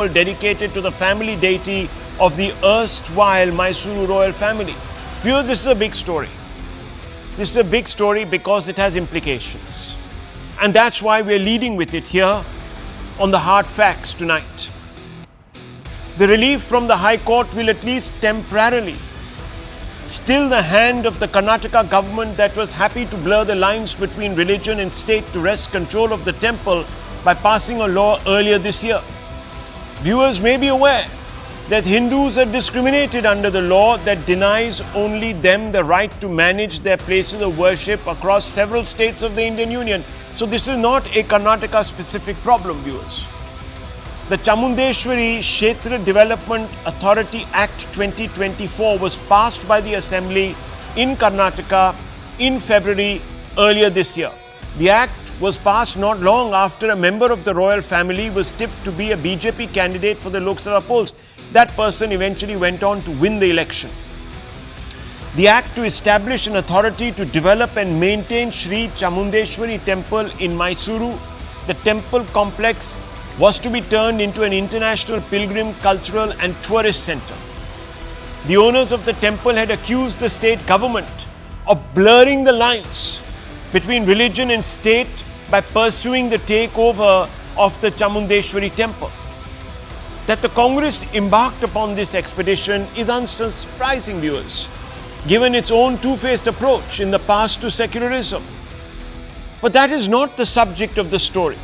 dedicated to the family deity of the erstwhile Mysuru royal family. Viewers, this is a big story. This is a big story because it has implications. And that's why we're leading with it here on the hard facts tonight. The relief from the High Court will at least temporarily still the hand of the Karnataka government that was happy to blur the lines between religion and state to wrest control of the temple by passing a law earlier this year. Viewers may be aware that Hindus are discriminated under the law that denies only them the right to manage their places of worship across several states of the Indian Union. So this is not a Karnataka specific problem, viewers. The Chamundeshwari Kshetra Development Authority Act 2024 was passed by the Assembly in Karnataka in February earlier this year. The act was passed not long after a member of the royal family was tipped to be a BJP candidate for the Lok Sabha polls. That person eventually went on to win the election. The act to establish an authority to develop and maintain Sri Chamundeshwari Temple in Mysuru, the temple complex, was to be turned into an international pilgrim, cultural and tourist centre. The owners of the temple had accused the state government of blurring the lines between religion and state by pursuing the takeover of the Chamundeshwari Temple. That the Congress embarked upon this expedition is unsurprising, viewers, given its own two-faced approach in the past to secularism. But that is not the subject of the story.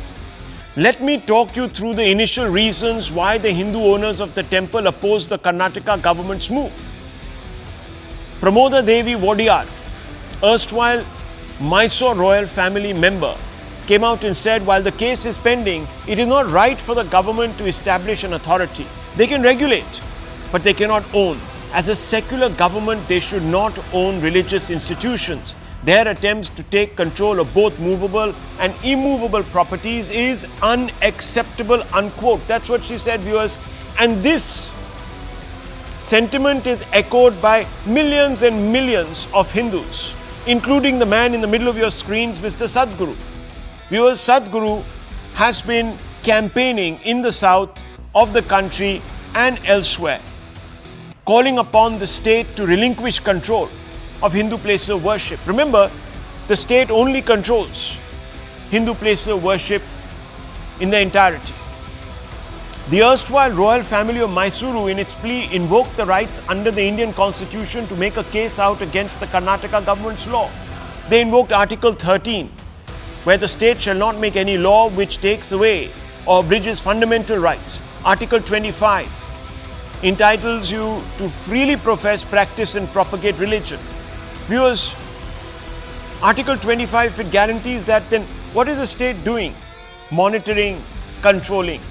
Let me talk you through the initial reasons why the Hindu owners of the temple opposed the Karnataka government's move. Pramoda Devi Wadiyar, erstwhile Mysore royal family member, came out and said, while the case is pending, it is not right for the government to establish an authority. They can regulate, but they cannot own. As a secular government, they should not own religious institutions. Their attempts to take control of both movable and immovable properties is unacceptable, unquote. That's what she said, viewers. And this sentiment is echoed by millions and millions of Hindus, including the man in the middle of your screens, Mr. Sadhguru. Viewers, Sadhguru has been campaigning in the south of the country and elsewhere, calling upon the state to relinquish control of Hindu places of worship. Remember, the state only controls Hindu places of worship in their entirety. The erstwhile royal family of Mysuru, in its plea, invoked the rights under the Indian Constitution to make a case out against the Karnataka government's law. They invoked Article 13, where the state shall not make any law which takes away or abridges fundamental rights. Article 25 entitles you to freely profess, practice and propagate religion. Viewers, Article 25, if it guarantees that, then what is the state doing? Monitoring, controlling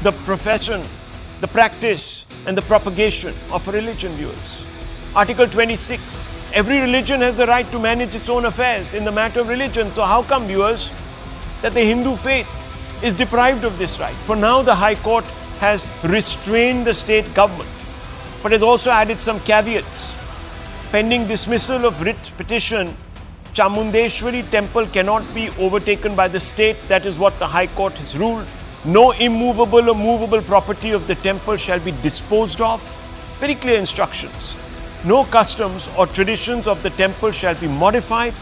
the profession, the practice and the propagation of a religion, viewers. Article 26, every religion has the right to manage its own affairs in the matter of religion. So how come, viewers, that the Hindu faith is deprived of this right? For now, the High Court has restrained the state government, but has also added some caveats. Pending dismissal of writ petition, Chamundeshwari Temple cannot be overtaken by the state. That is what the High Court has ruled. No immovable or movable property of the temple shall be disposed of. Very clear instructions. No customs or traditions of the temple shall be modified,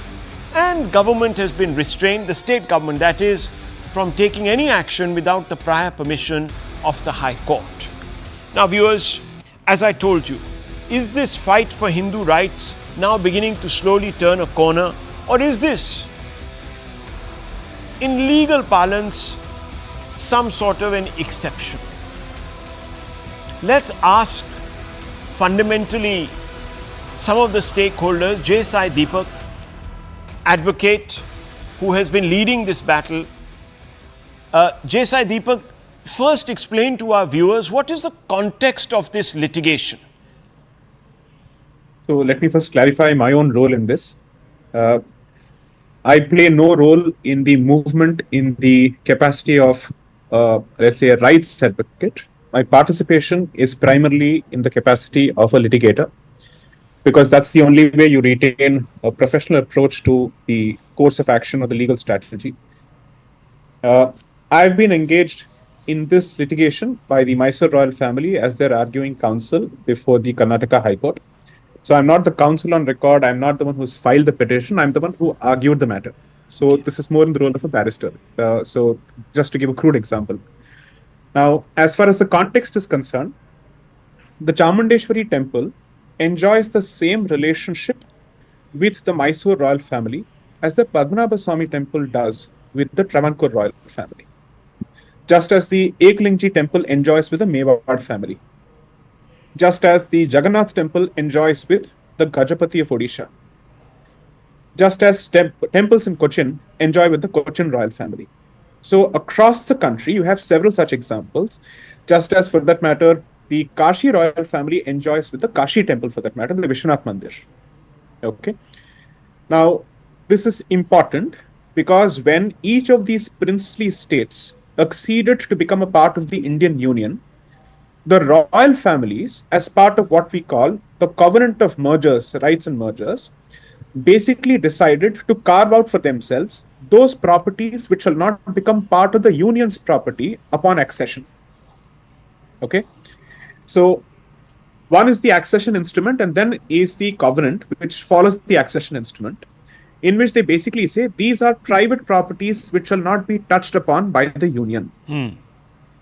and government has been restrained, the state government that is, from taking any action without the prior permission of the High Court. Now, viewers, as I told you, is this fight for Hindu rights now beginning to slowly turn a corner, or is this, in legal parlance, some sort of an exception? Let's ask fundamentally some of the stakeholders. J. Sai Deepak, advocate who has been leading this battle. J. Sai Deepak, first explain to our viewers what is the context of this litigation. So let me first clarify my own role in this. I play no role in the movement in the capacity of, let's say, a rights advocate. My participation is primarily in the capacity of a litigator, because that's the only way you retain a professional approach to the course of action or the legal strategy. I've been engaged in this litigation by the Mysore royal family as their arguing counsel before the Karnataka High Court. So I'm not the counsel on record. I'm not the one who's filed the petition. I'm the one who argued the matter. So this is more in the role of a barrister. So just to give a crude example. Now, as far as the context is concerned, the Chamundeshwari Temple enjoys the same relationship with the Mysore royal family as the Padmanabha Swami Temple does with the Travancore royal family. Just as the Ekalingji Temple enjoys with the Mewad family. Just as the Jagannath Temple enjoys with the Gajapati of Odisha. Just as temples in Cochin enjoy with the Cochin royal family. So across the country, you have several such examples. Just as, for that matter, the Kashi royal family enjoys with the Kashi temple, for that matter, the Vishwanath Mandir. Okay. Now, this is important because when each of these princely states acceded to become a part of the Indian Union, the royal families, as part of what we call the covenant of mergers, rights and mergers, basically decided to carve out for themselves those properties which shall not become part of the union's property upon accession. Okay. So one is the accession instrument, and then is the covenant, which follows the accession instrument, in which they basically say these are private properties which shall not be touched upon by the union.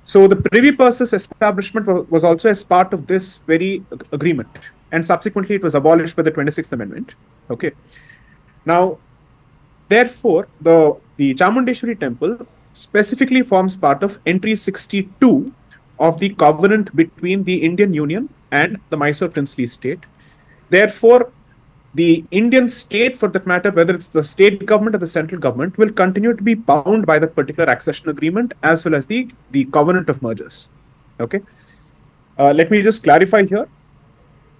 So the Privy Purses establishment was also as part of this very agreement, and subsequently it was abolished by the 26th Amendment. Okay. Now, therefore, the Chamundeshwari Temple specifically forms part of entry 62 of the covenant between the Indian Union and the Mysore princely state. Therefore, the Indian state, for that matter, whether it's the state government or the central government, will continue to be bound by that particular accession agreement as well as the covenant of mergers. Okay. Let me just clarify here.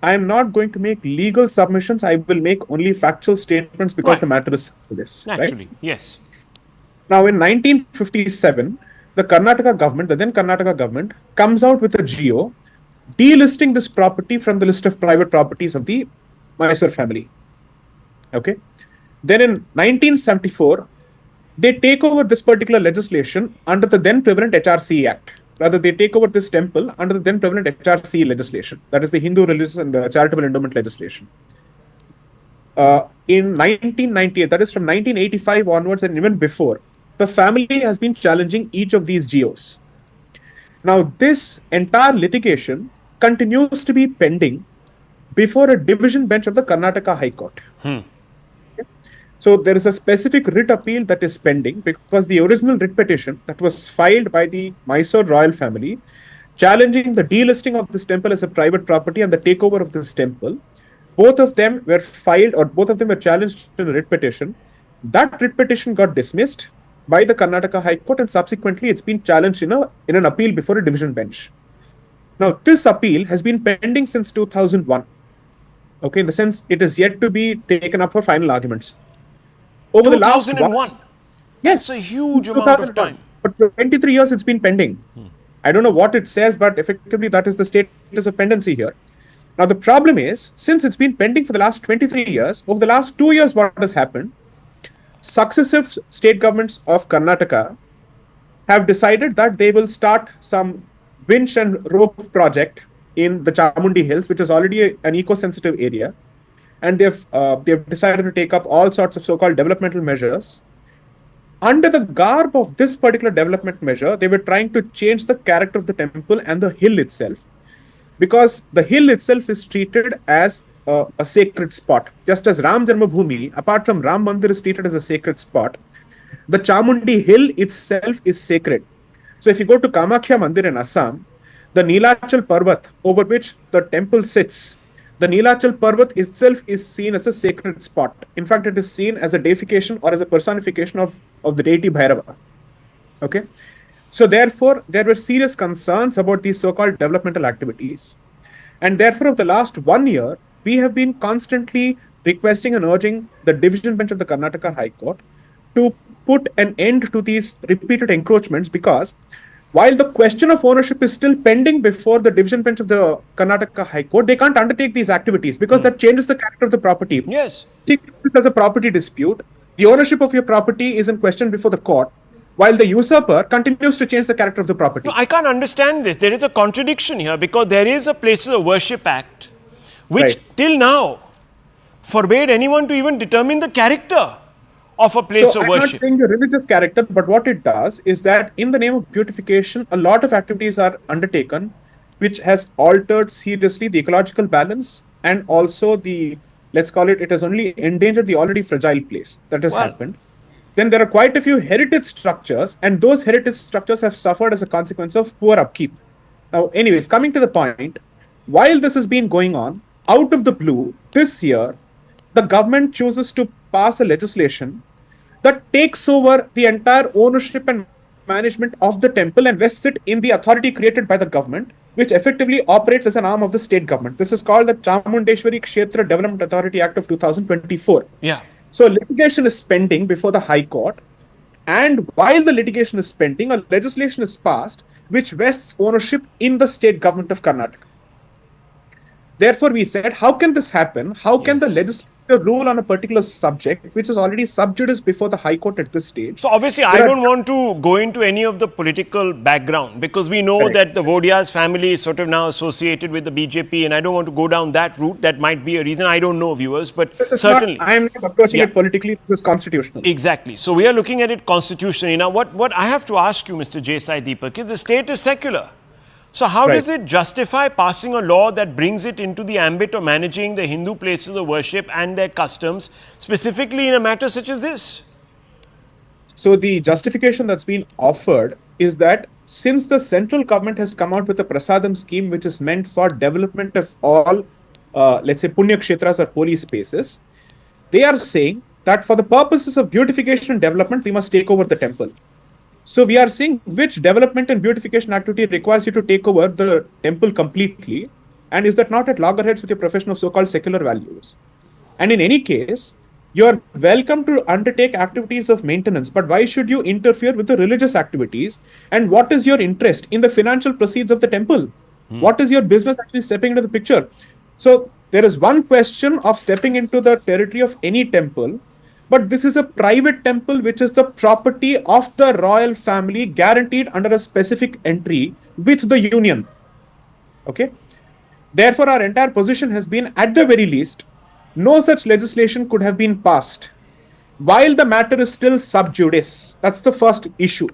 I am not going to make legal submissions. I will make only factual statements because the matter is this. Naturally, right? yes. Now, in 1957, the Karnataka government, the then Karnataka government, comes out with a GO delisting this property from the list of private properties of the Mysore family. Okay. Then in 1974, they take over this particular legislation under the then prevalent HRC Act. Rather, they take over this temple under the then prevalent HRC legislation. That is the Hindu Religious and Charitable Endowment legislation. In 1998, that is from 1985 onwards and even before, the family has been challenging each of these GOs. Now, this entire litigation continues to be pending before a division bench of the Karnataka High Court. Okay? So there is a specific writ appeal that is pending because the original writ petition that was filed by the Mysore royal family challenging the delisting of this temple as a private property and the takeover of this temple, both of them were filed, or both of them were challenged in a writ petition. That writ petition got dismissed by the Karnataka High Court, and subsequently it's been challenged in an appeal before a division bench. Now, this appeal has been pending since 2001. Okay, in the sense it is yet to be taken up for final arguments. Over the last 2001. Yes, That's a huge amount of time. But for 23 years it's been pending. I don't know what it says, but effectively that is the status of pendency here. Now, the problem is, since it's been pending for the last 23 years, over the last 2 years, what has happened? Successive state governments of Karnataka have decided that they will start some winch and rope project in the Chamundi Hills, which is already an eco-sensitive area. And they've decided to take up all sorts of so-called developmental measures. Under the garb of this particular development measure, they were trying to change the character of the temple and the hill itself, because the hill itself is treated as a sacred spot. Just as Ram Janmabhoomi, apart from Ram Mandir, is treated as a sacred spot, the Chamundi Hill itself is sacred. So if you go to Kamakhya Mandir in Assam, the Nilachal Parvat over which the temple sits, the Nilachal Parvat itself is seen as a sacred spot. In fact, it is seen as a deification or as a personification of the deity Bhairava. Okay. So therefore, there were serious concerns about these so-called developmental activities. And therefore, over the last 1 year, we have been constantly requesting and urging the division bench of the Karnataka High Court to put an end to these repeated encroachments, because while the question of ownership is still pending before the division bench of the Karnataka High Court, they can't undertake these activities because that changes the character of the property. Yes. There's a property dispute. The ownership of your property is in question before the court. while the usurper continues to change the character of the property. No, I can't understand this. There is a contradiction here because there is a Places of Worship Act which till now forbade anyone to even determine the character of a place of worship. I'm not saying the religious character, but what it does is that in the name of beautification, a lot of activities are undertaken which has altered seriously the ecological balance and also the, let's call it, it has only endangered the already fragile place. That has happened. Then there are quite a few heritage structures, and those heritage structures have suffered as a consequence of poor upkeep. Now, anyways, coming to the point, while this has been going on, out of the blue, this year, the government chooses to pass a legislation that takes over the entire ownership and management of the temple and vests it in the authority created by the government, which effectively operates as an arm of the state government. This is called the Chamundeshwari Kshetra Development Authority Act of 2024. Yeah. So litigation is pending before the High Court, and while the litigation is pending, a legislation is passed which vests ownership in the state government of Karnataka. Therefore, we said, how can this happen? How can the legislature rule on a particular subject which is already sub judice before the High Court at this stage? So obviously, I don't want to go into any of the political background because we know that the Vodia's family is sort of now associated with the BJP, and I don't want to go down that route. That might be a reason. I don't know, viewers, but certainly. I am not approaching it politically. This is constitutional. Exactly. So we are looking at it constitutionally. Now, what I have to ask you, Mr. J. Deepak, is the state is secular. So how does it justify passing a law that brings it into the ambit of managing the Hindu places of worship and their customs, specifically in a matter such as this? So the justification that's been offered is that since the central government has come out with a prasadam scheme which is meant for development of all, let's say, punya kshetras or holy spaces, they are saying that for the purposes of beautification and development, we must take over the temple. So we are seeing which development and beautification activity requires you to take over the temple completely, and is that not at loggerheads with your profession of so-called secular values? And in any case, you are welcome to undertake activities of maintenance, but why should you interfere with the religious activities? And what is your interest in the financial proceeds of the temple? What is your business actually stepping into the picture? So there is one question of stepping into the territory of any temple, but this is a private temple which is the property of the royal family, guaranteed under a specific entry with the union. Okay. Therefore, our entire position has been, at the very least, no such legislation could have been passed while the matter is still sub judice. That's the first issue.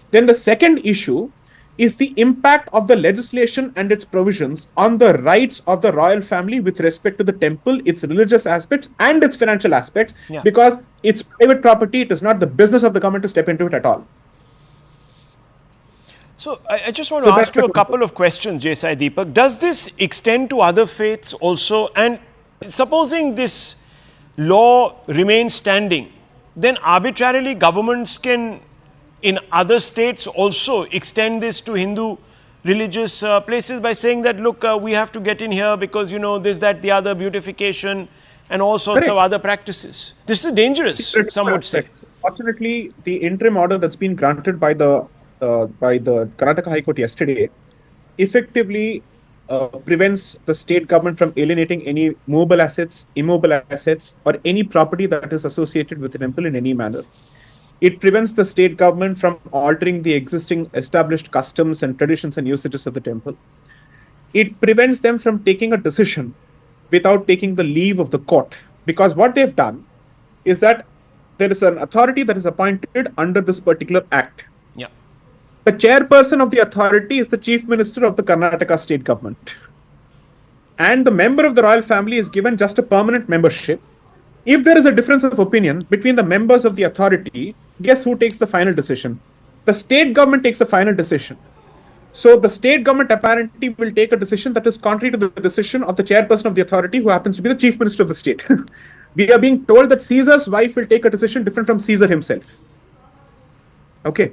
Then the second issue is the impact of the legislation and its provisions on the rights of the royal family with respect to the temple, its religious aspects and its financial aspects, because it's private property. It is not the business of the government to step into it at all. So I just want to ask you a couple of questions, J. Deepak. Does this extend to other faiths also? And supposing this law remains standing, then arbitrarily governments can in other states also extend this to Hindu religious places by saying that, look, we have to get in here because, you know, this, that, the other, beautification and all sorts of other practices. This is dangerous, some would say. Fortunately, the interim order that's been granted by the Karnataka High Court yesterday effectively prevents the state government from alienating any movable assets, immobile assets, or any property that is associated with the temple in any manner. It prevents the state government from altering the existing established customs and traditions and usages of the temple. It prevents them from taking a decision without taking the leave of the court. Because what they've done is that there is an authority that is appointed under this particular act. Yeah. The chairperson of the authority is the chief minister of the Karnataka state government. And the member of the royal family is given just a permanent membership. If there is a difference of opinion between the members of the authority, guess who takes the final decision? The state government takes the final decision. So the state government apparently will take a decision that is contrary to the decision of the chairperson of the authority, who happens to be the chief minister of the state. We are being told that Caesar's wife will take a decision different from Caesar himself. Okay.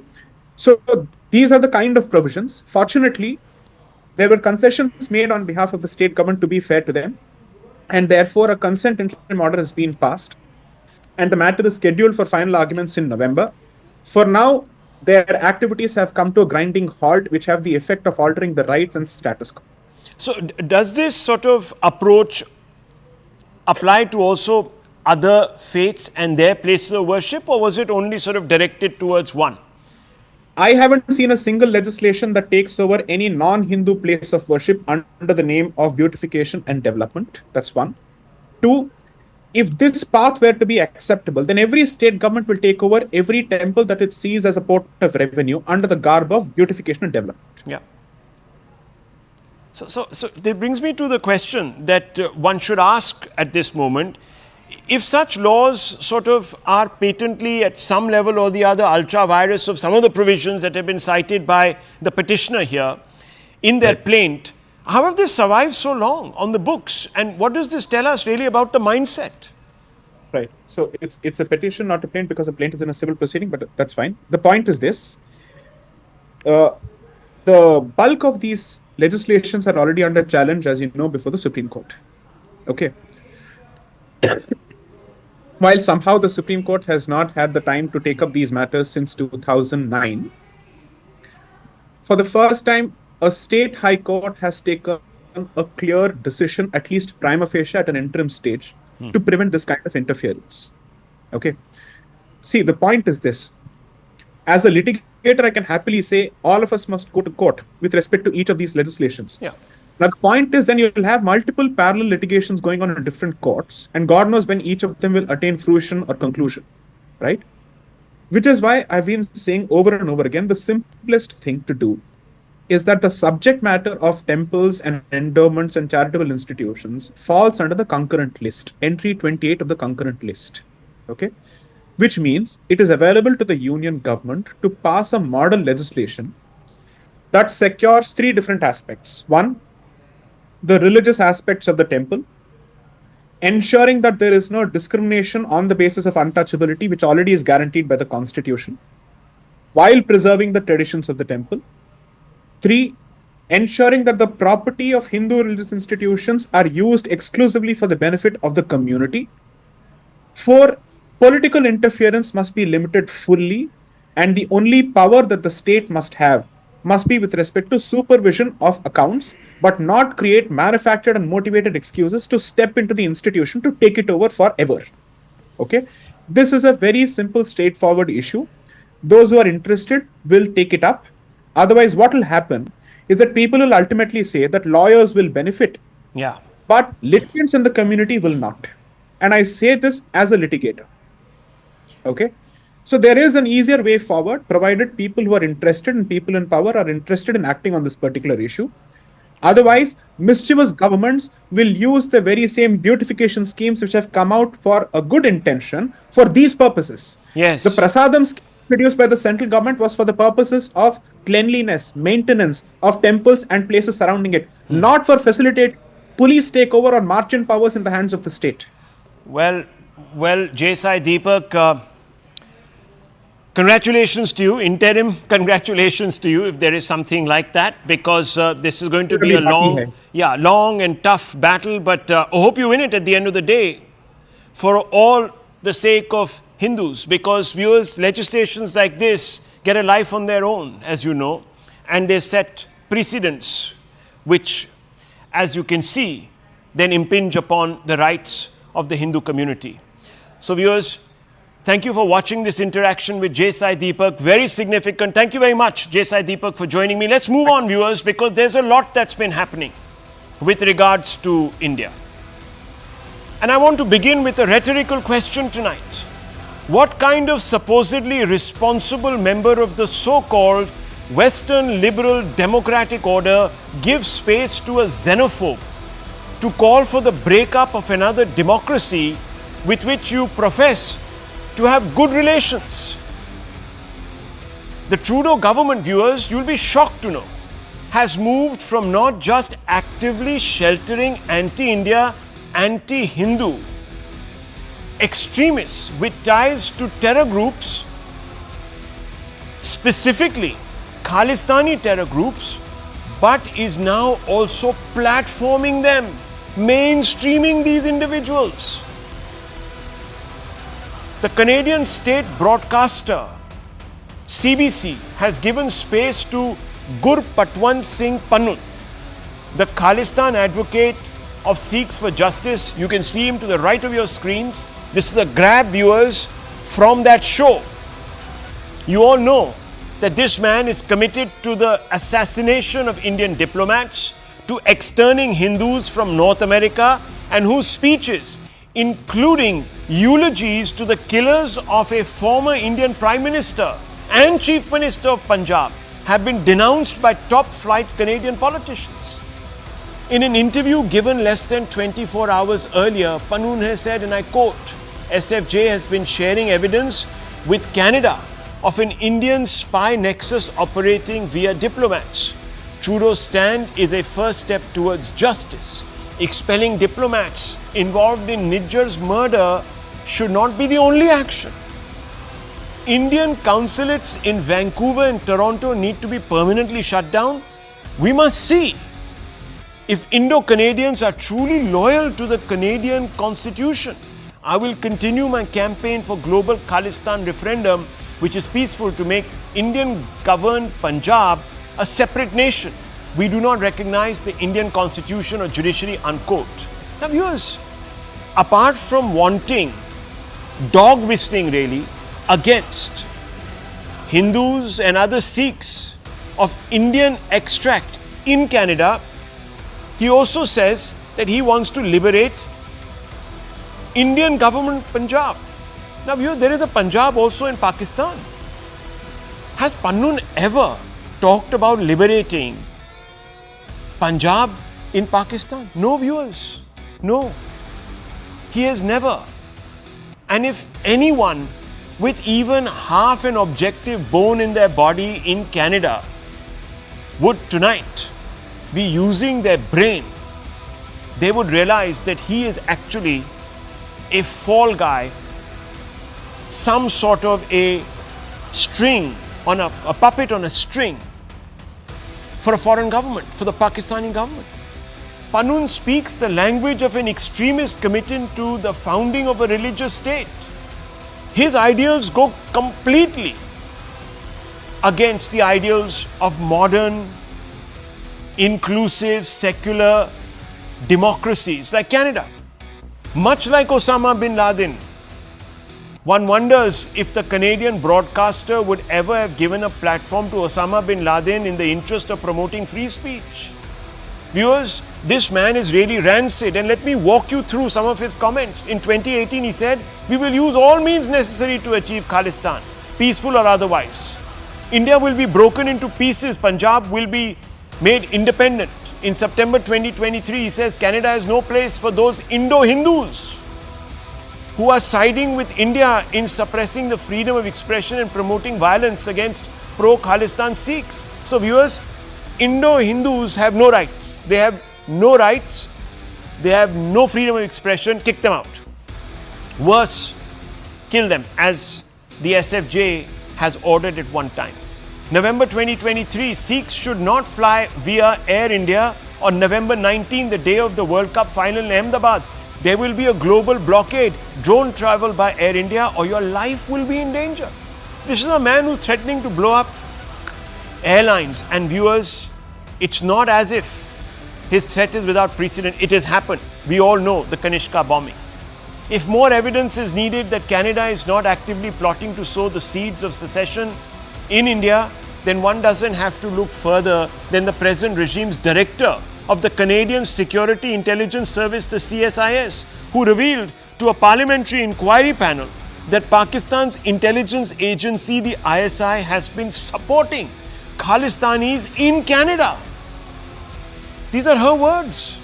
So these are the kind of provisions. Fortunately, there were concessions made on behalf of the state government to be fair to them. And therefore, a consent interim order has been passed, and the matter is scheduled for final arguments in November. For now, their activities have come to a grinding halt, which have the effect of altering the rights and status quo. So, does this sort of approach apply to also other faiths and their places of worship, or was it only sort of directed towards one? I haven't seen a single legislation that takes over any non-Hindu place of worship under the name of beautification and development. That's one. Two, if this path were to be acceptable, then every state government will take over every temple that it sees as a port of revenue under the garb of beautification and development. Yeah. So that brings me to the question that one should ask at this moment. If such laws sort of are patently at some level or the other ultra virus of some of the provisions that have been cited by the petitioner here in their plaint, how have they survived so long on the books? And what does this tell us really about the mindset? Right. So it's a petition, not a plaint, because a plaint is in a civil proceeding, but that's fine. The point is this. The bulk of these legislations are already under challenge, as you know, before the Supreme Court. Okay. While somehow the Supreme Court has not had the time to take up these matters since 2009, for the first time, a state high court has taken a clear decision, at least prima facie at an interim stage, to prevent this kind of interference. Okay. See, the point is this. As a litigator, I can happily say all of us must go to court with respect to each of these legislations. Yeah. Now, the point is then you'll have multiple parallel litigations going on in different courts, and God knows when each of them will attain fruition or conclusion, right? Which is why I've been saying over and over again, the simplest thing to do is that the subject matter of temples and endowments and charitable institutions falls under the concurrent list, entry 28 of the concurrent list, okay? Which means it is available to the union government to pass a model legislation that secures three different aspects. One, the religious aspects of the temple, ensuring that there is no discrimination on the basis of untouchability, which already is guaranteed by the Constitution, while preserving the traditions of the temple. Three, ensuring that the property of Hindu religious institutions are used exclusively for the benefit of the community. Four, political interference must be limited fully, and the only power that the state must have must be with respect to supervision of accounts, but not create manufactured and motivated excuses to step into the institution to take it over forever. Okay? This is a very simple, straightforward issue. Those who are interested will take it up. Otherwise, what will happen is that people will ultimately say that lawyers will benefit, but litigants in the community will not. And I say this as a litigator. Okay? So there is an easier way forward, provided people who are interested and people in power are interested in acting on this particular issue. Otherwise, mischievous governments will use the very same beautification schemes which have come out for a good intention for these purposes. Yes. The Prasadam scheme introduced by the central government was for the purposes of cleanliness, maintenance of temples and places surrounding it, not for facilitate police takeover or marching powers in the hands of the state. Well, Jai Sai Deepak, congratulations to you, interim congratulations to you if there is something like that, because this is going to be a long and tough battle, but I hope you win it at the end of the day for all the sake of Hindus, because viewers, legislations like this get a life on their own, as you know, and they set precedents which, as you can see, then impinge upon the rights of the Hindu community. So viewers, thank you for watching this interaction with Jai Sai Deepak. Very significant. Thank you very much, Jai Sai Deepak, for joining me. Let's move on, viewers, because there's a lot that's been happening with regards to India. And I want to begin with a rhetorical question tonight. What kind of supposedly responsible member of the so-called Western liberal democratic order gives space to a xenophobe to call for the breakup of another democracy with which you profess to have good relations? The Trudeau government, viewers, you'll be shocked to know, has moved from not just actively sheltering anti-India, anti-Hindu extremists with ties to terror groups, specifically Khalistani terror groups, but is now also platforming them, mainstreaming these individuals. The Canadian state broadcaster CBC has given space to Gurpatwant Singh Pannu, the Khalistan advocate of Sikhs for Justice. You can see him to the right of your screens. This is a grab, viewers, from that show. You all know that this man is committed to the assassination of Indian diplomats, to externing Hindus from North America, and whose speeches, including eulogies to the killers of a former Indian Prime Minister and Chief Minister of Punjab, have been denounced by top-flight Canadian politicians. In an interview given less than 24 hours earlier, Pannoon has said, and I quote, SFJ has been sharing evidence with Canada of an Indian spy nexus operating via diplomats. Trudeau's stand is a first step towards justice. Expelling diplomats involved in Nijjar's murder should not be the only action. Indian consulates in Vancouver and Toronto need to be permanently shut down. We must see if Indo-Canadians are truly loyal to the Canadian Constitution. I will continue my campaign for global Khalistan referendum, which is peaceful, to make Indian-governed Punjab a separate nation. We do not recognize the Indian Constitution or judiciary, unquote. Now viewers, apart from wanting dog whistling really against Hindus and other Sikhs of Indian extract in Canada, he also says that he wants to liberate Indian government Punjab. Now viewers, there is a Punjab also in Pakistan. Has Pannoon ever talked about liberating Punjab in Pakistan? No viewers, no. He has never. And if anyone with even half an objective bone in their body in Canada would tonight be using their brain, they would realize that he is actually a fall guy, some sort of a string on a puppet on a string for a foreign government, for the Pakistani government. Pannoon speaks the language of an extremist committed to the founding of a religious state. His ideals go completely against the ideals of modern, inclusive, secular democracies like Canada. Much like Osama bin Laden, one wonders if the Canadian broadcaster would ever have given a platform to Osama bin Laden in the interest of promoting free speech. Viewers, this man is really rancid, and let me walk you through some of his comments. In 2018, he said, "We will use all means necessary to achieve Khalistan, peaceful or otherwise. India will be broken into pieces. Punjab will be made independent." In September 2023, he says, "Canada has no place for those Indo-Hindus who are siding with India in suppressing the freedom of expression and promoting violence against pro-Khalistan Sikhs." So viewers, Indo-Hindus have no rights. They have no rights. They have no freedom of expression. Kick them out. Worse, kill them, as the SFJ has ordered at one time. November 2023, Sikhs should not fly via Air India on November 19, the day of the World Cup final in Ahmedabad. There will be a global blockade. Don't travel by Air India or your life will be in danger. This is a man who's threatening to blow up airlines. And viewers, it's not as if his threat is without precedent. It has happened. We all know the Kanishka bombing. If more evidence is needed that Canada is not actively plotting to sow the seeds of secession in India, then one doesn't have to look further than the present regime's director of the Canadian Security Intelligence Service, the CSIS, who revealed to a parliamentary inquiry panel that Pakistan's intelligence agency, the ISI, has been supporting Khalistanis in Canada. These are her words.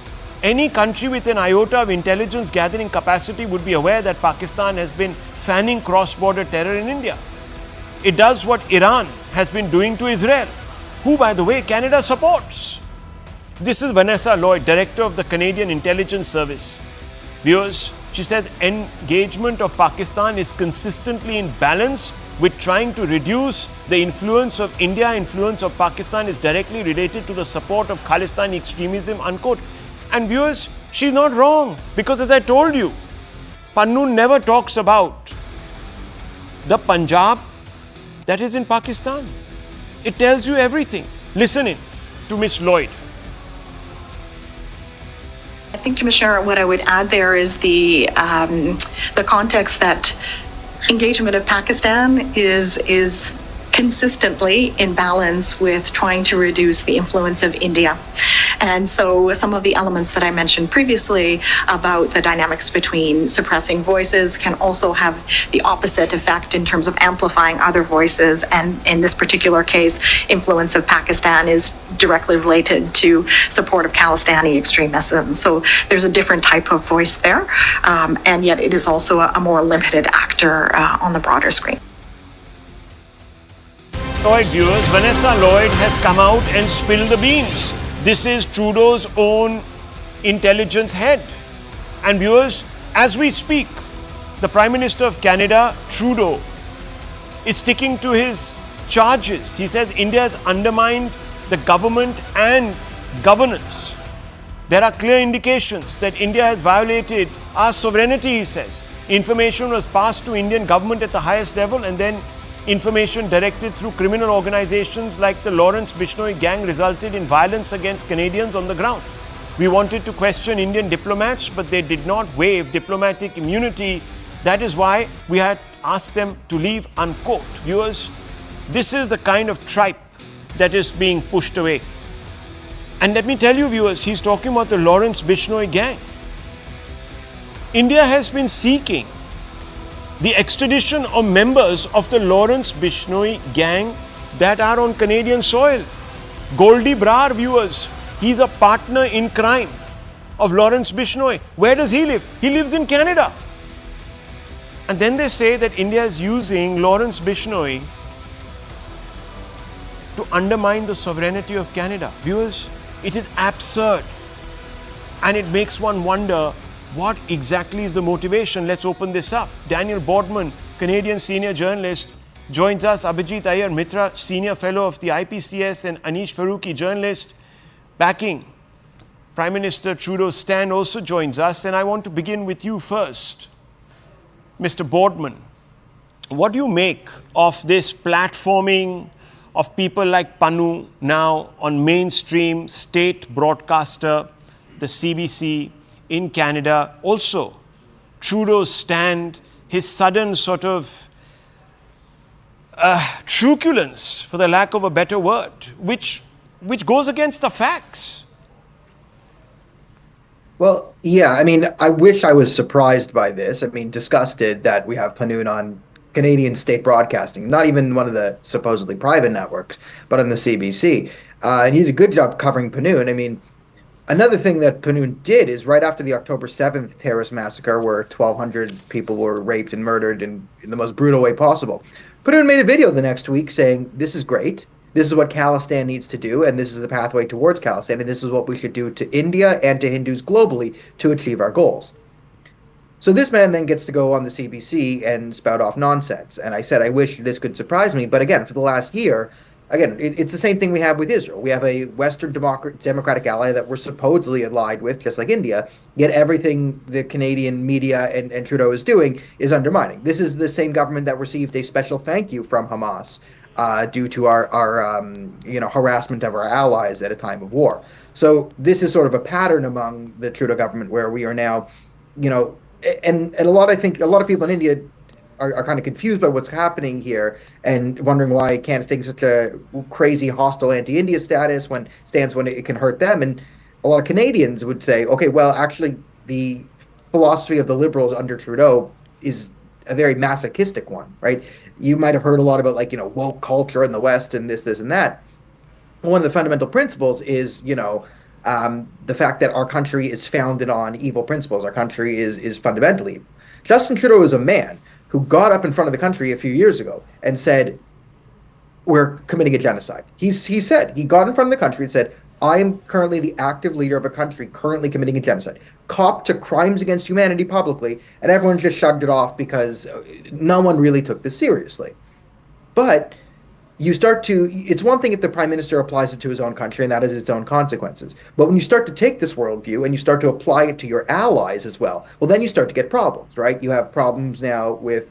Any country with an iota of intelligence gathering capacity would be aware that Pakistan has been fanning cross-border terror in India. It does what Iran has been doing to Israel, who, by the way, Canada supports. This is Vanessa Lloyd, director of the Canadian Intelligence Service. Viewers, she says engagement of Pakistan is consistently in balance with trying to reduce the influence of India. Influence of Pakistan is directly related to the support of Khalistani extremism, unquote. And viewers, she's not wrong, because as I told you, Pannoon never talks about the Punjab that is in Pakistan. It tells you everything. Listen in to Miss Lloyd. I think, Commissioner, what I would add there is the context that engagement of Pakistan is consistently in balance with trying to reduce the influence of India. And so some of the elements that I mentioned previously about the dynamics between suppressing voices can also have the opposite effect in terms of amplifying other voices. And in this particular case, influence of Pakistan is directly related to support of Khalistani extremism. So there's a different type of voice there, and yet it is also a more limited actor on the broader screen. Lloyd viewers, Vanessa Lloyd has come out and spilled the beans. This is Trudeau's own intelligence head. And viewers, as we speak, the Prime Minister of Canada, Trudeau, is sticking to his charges. He says India has undermined the government and governance. There are clear indications that India has violated our sovereignty, he says. Information was passed to Indian government at the highest level, and then information directed through criminal organizations like the Lawrence Bishnoi gang resulted in violence against Canadians on the ground. We wanted to question Indian diplomats, but they did not waive diplomatic immunity. That is why we had asked them to leave, unquote. Viewers, this is the kind of tripe that is being pushed away. And let me tell you, viewers, he's talking about the Lawrence Bishnoi gang. India has been seeking the extradition of members of the Lawrence Bishnoi gang that are on Canadian soil. Goldie Brar, viewers, he's a partner in crime of Lawrence Bishnoi. Where does he live? He lives in Canada. And then they say that India is using Lawrence Bishnoi to undermine the sovereignty of Canada. Viewers, it is absurd. And it makes one wonder, what exactly is the motivation? Let's open this up. Daniel Boardman, Canadian senior journalist, joins us. Abhijit Iyer Mitra, senior fellow of the IPCS, and Anish Faruqi, journalist, backing Prime Minister Trudeau's stand, also joins us. And I want to begin with you first. Mr. Boardman, what do you make of this platforming of people like Panu now on mainstream state broadcaster, the CBC, in Canada? Also, Trudeau's stand, his sudden sort of truculence, for the lack of a better word, which goes against the facts. Well, yeah, I mean, I wish I was surprised by this. I mean, disgusted that we have Panoon on Canadian state broadcasting, not even one of the supposedly private networks, but on the CBC. And he did a good job covering Panoon. I mean, another thing that Panoon did is right after the October 7th terrorist massacre, where 1,200 people were raped and murdered in the most brutal way possible, Panoon made a video the next week saying, this is great, this is what Khalistan needs to do, and this is the pathway towards Khalistan, and this is what we should do to India and to Hindus globally to achieve our goals. So this man then gets to go on the CBC and spout off nonsense. And I said, I wish this could surprise me. But again, for the last year, again, it's the same thing we have with Israel. We have a Western democratic ally that we're supposedly allied with, just like India, yet everything the Canadian media and Trudeau is doing is undermining. This is the same government that received a special thank you from Hamas due to our harassment of our allies at a time of war. So this is sort of a pattern among the Trudeau government where we are now, and I think a lot of people in India are kind of confused by what's happening here and wondering why Canada's taking such a crazy hostile anti-India stance when it can hurt them. And a lot of Canadians would say, okay, well, actually, the philosophy of the Liberals under Trudeau is a very masochistic one, right? You might have heard a lot about woke culture in the West and this and that. One of the fundamental principles is, the fact that our country is founded on evil principles. Our country is fundamentally evil. Justin Trudeau is a man who got up in front of the country a few years ago and said, we're committing a genocide. He got in front of the country and said, I am currently the active leader of a country currently committing a genocide. Copped to crimes against humanity publicly, and everyone just shrugged it off because no one really took this seriously. But it's one thing if the prime minister applies it to his own country, and that has its own consequences. But when you start to take this worldview and you start to apply it to your allies as well, then you start to get problems, right? You have problems now with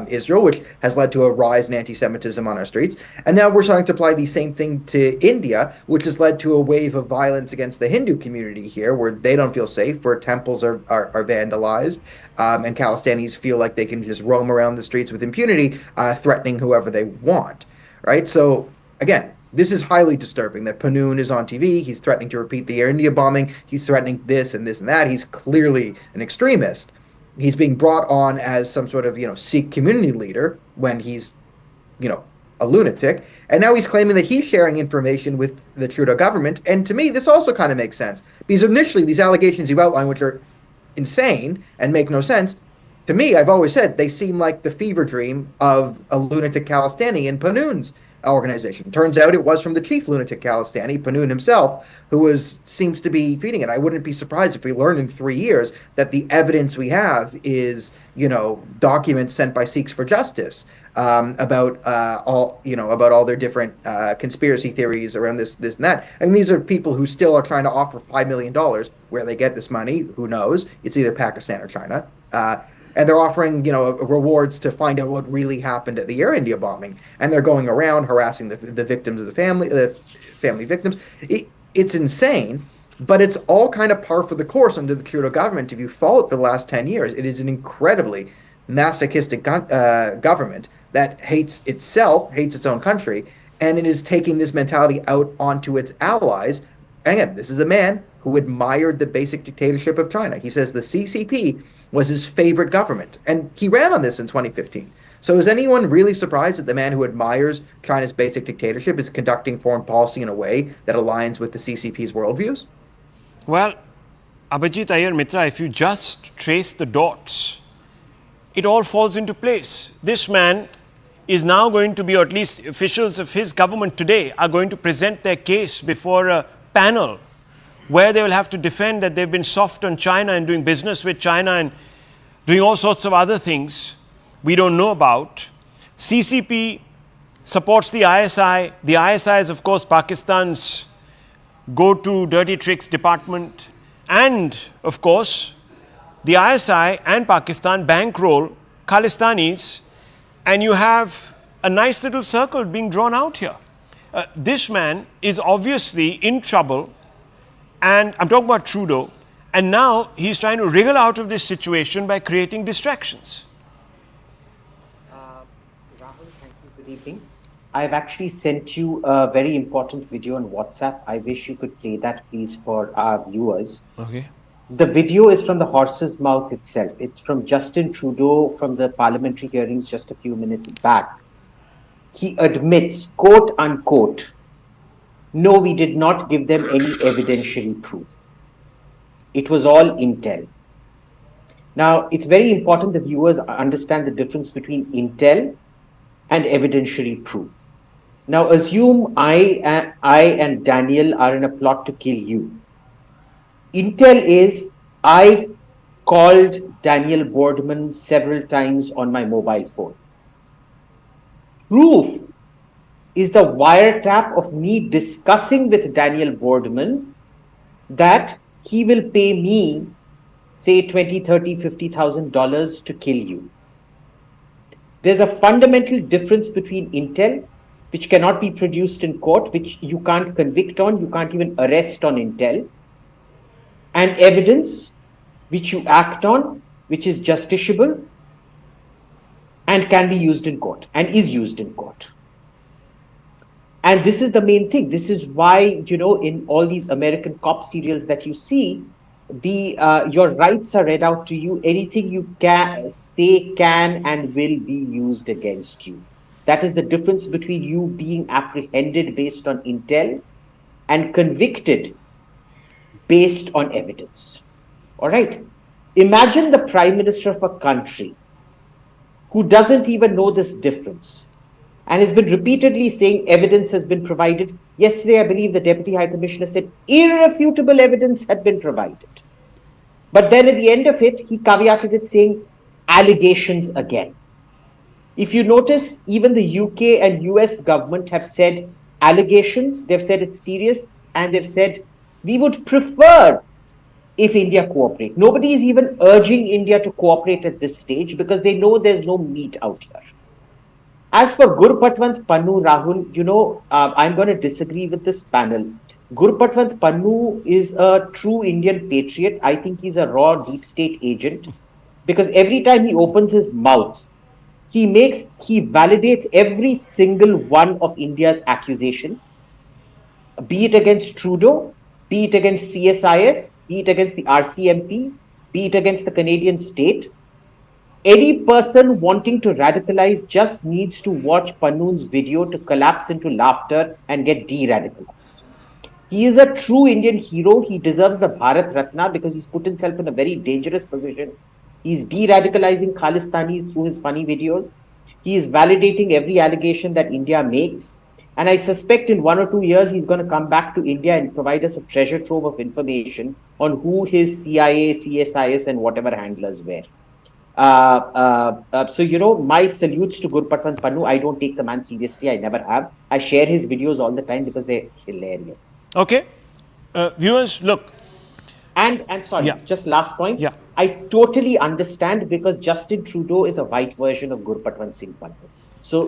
Israel, which has led to a rise in anti-Semitism on our streets. And now we're starting to apply the same thing to India, which has led to a wave of violence against the Hindu community here, where they don't feel safe, where temples are vandalized, and Khalistanis feel like they can just roam around the streets with impunity, threatening whoever they want. right? So again, this is highly disturbing that Panoon is on TV. He's threatening to repeat the Air India bombing. He's threatening this and this and that. He's clearly an extremist. He's being brought on as some sort of, Sikh community leader when he's, a lunatic. And now he's claiming that he's sharing information with the Trudeau government. And to me, this also kind of makes sense. Because initially, these allegations you outline, which are insane and make no sense, to me, I've always said they seem like the fever dream of a lunatic Khalistani in Panoon's organization. Turns out it was from the chief lunatic Khalistani, Panoon himself, who seems to be feeding it. I wouldn't be surprised if we learn in 3 years that the evidence we have is, documents sent by Sikhs for Justice about all their different conspiracy theories around this and that. And these are people who still are trying to offer $5 million. Where they get this money, who knows? It's either Pakistan or China. And they're offering, rewards to find out what really happened at the Air India bombing. And they're going around harassing the victims of the family victims. It's insane, but it's all kind of par for the course under the Trudeau government. If you follow it for the last 10 years, it is an incredibly masochistic government that hates itself, hates its own country, and it is taking this mentality out onto its allies. And again, this is a man who admired the basic dictatorship of China. He says the CCP was his favorite government, and he ran on this in 2015. So is anyone really surprised that the man who admires China's basic dictatorship is conducting foreign policy in a way that aligns with the CCP's worldviews? Well, Abhijit Iyer Mitra, if you just trace the dots, it all falls into place. This man is now going to be, or at least officials of his government today are going to present their case before a panel where they will have to defend that they've been soft on China and doing business with China and doing all sorts of other things we don't know about. CCP supports the ISI. The ISI is, of course, Pakistan's go-to dirty tricks department. And, of course, the ISI and Pakistan bankroll Khalistanis, and you have a nice little circle being drawn out here. This man is obviously in trouble, and I'm talking about Trudeau, and now he's trying to wriggle out of this situation by creating distractions. Rahul, thank you. Good evening. I've actually sent you a very important video on WhatsApp. I wish you could play that, please, for our viewers. Okay. The video is from the horse's mouth itself. It's from Justin Trudeau from the parliamentary hearings just a few minutes back. He admits, quote unquote, no, we did not give them any evidentiary proof. It was all intel. Now, it's very important that viewers understand the difference between intel and evidentiary proof. Now, assume I and Daniel are in a plot to kill you. Intel is, I called Daniel Boardman several times on my mobile phone. Proof is the wiretap of me discussing with Daniel Boardman that he will pay me, say, $20,000, $30,000, $50,000 to kill you. There's a fundamental difference between intel, which cannot be produced in court, which you can't convict on, you can't even arrest on intel, and evidence which you act on, which is justiciable and can be used in court and is used in court. And this is the main thing. This is why, in all these American cop serials that you see, your rights are read out to you. Anything you can say can and will be used against you. That is the difference between you being apprehended based on intel and convicted based on evidence. All right. Imagine the Prime Minister of a country who doesn't even know this difference and has been repeatedly saying evidence has been provided. Yesterday, I believe the Deputy High Commissioner said irrefutable evidence had been provided. But then at the end of it, he caveated it saying allegations again. If you notice, even the UK and US government have said allegations, they've said it's serious, and they've said we would prefer if India cooperate. Nobody is even urging India to cooperate at this stage because they know there's no meat out here. As for Gurpatwant Pannu, Rahul, I'm going to disagree with this panel. Gurpatwant Pannu is a true Indian patriot. I think he's a raw deep state agent because every time he opens his mouth, he validates every single one of India's accusations, be it against Trudeau, be it against CSIS, be it against the RCMP, be it against the Canadian state. Any person wanting to radicalize just needs to watch Pannoon's video to collapse into laughter and get de-radicalized. He is a true Indian hero. He deserves the Bharat Ratna because he's put himself in a very dangerous position. He's de-radicalizing Khalistanis through his funny videos. He is validating every allegation that India makes. And I suspect in 1 or 2 years, he's going to come back to India and provide us a treasure trove of information on who his CIA, CSIS, and whatever handlers were. So, my salutes to Gurpatwan Pannu. I don't take the man seriously. I never have. I share his videos all the time because they're hilarious. Okay. Viewers, look. And sorry, just last point. Yeah. I totally understand because Justin Trudeau is a white version of Gurpatwan Singh Pannu. So,